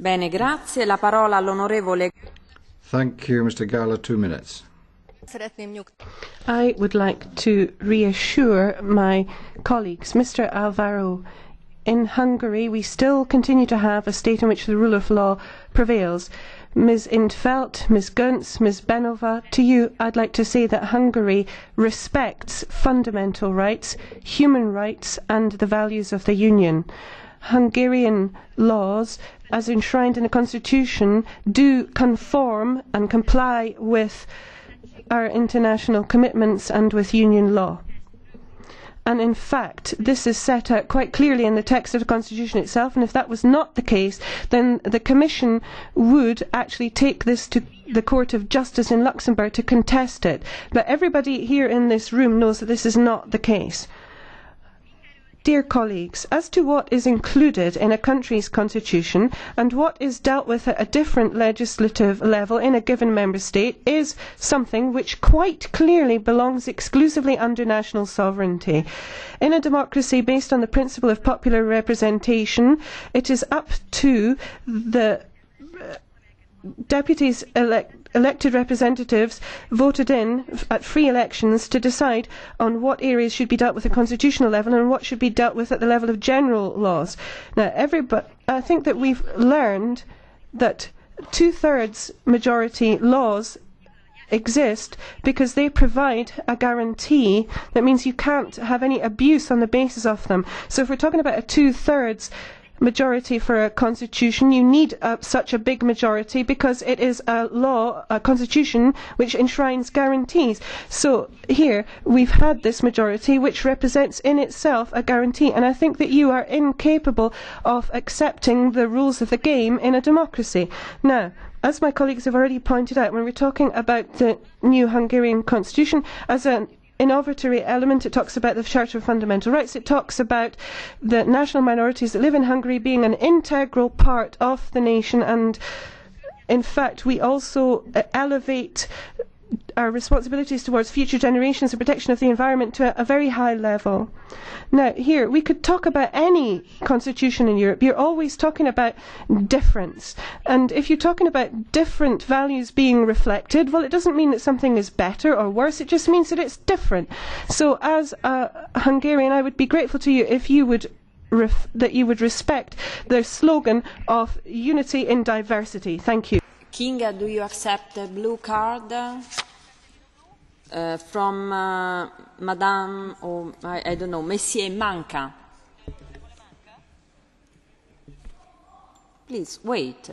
Bene, grazie. La parola all'onorevole. Thank you, Mr. Gala. 2 minutes. I would like to reassure my colleagues, Mr. Alvaro. In Hungary, we still continue to have a state in which the rule of law prevails. Ms. in 't Veld, Ms. Gunz, Ms. Benova, to you, I'd like to say that Hungary respects fundamental rights, human rights, and the values of the Union. Hungarian laws, as enshrined in the Constitution, do conform and comply with our international commitments and with Union law. And in fact, this is set out quite clearly in the text of the Constitution itself, and if that was not the case, then the Commission would actually take this to the Court of Justice in Luxembourg to contest it. But everybody here in this room knows that this is not the case. Dear colleagues, as to what is included in a country's constitution and what is dealt with at a different legislative level in a given member state is something which quite clearly belongs exclusively under national sovereignty. In a democracy based on the principle of popular representation, it is up to the deputies elected representatives voted in at free elections to decide on what areas should be dealt with at constitutional level and what should be dealt with at the level of general laws. Now, I think that we've learned that 2/3 majority laws exist because they provide a guarantee that means you can't have any abuse on the basis of them. So if we're talking about a 2/3 majority for a constitution, you need such a big majority because it is a law, a constitution, which enshrines guarantees. So here we've had this majority which represents in itself a guarantee, and I think that you are incapable of accepting the rules of the game in a democracy. Now, as my colleagues have already pointed out, when we're talking about the new Hungarian constitution, as an innovatory element, it talks about the Charter of Fundamental Rights, it talks about the national minorities that live in Hungary being an integral part of the nation, and in fact we also elevate our responsibilities towards future generations and protection of the environment to a very high level. Now here we could talk about any constitution in Europe. You're always talking about difference, and if you're talking about different values being reflected, well, it doesn't mean that something is better or worse, it just means that it's different. So as a Hungarian, I would be grateful to you if you would respect the slogan of unity in diversity. Thank you. Kinga, do you accept the blue card from Madame, or I don't know, Monsieur Manca? Please, wait.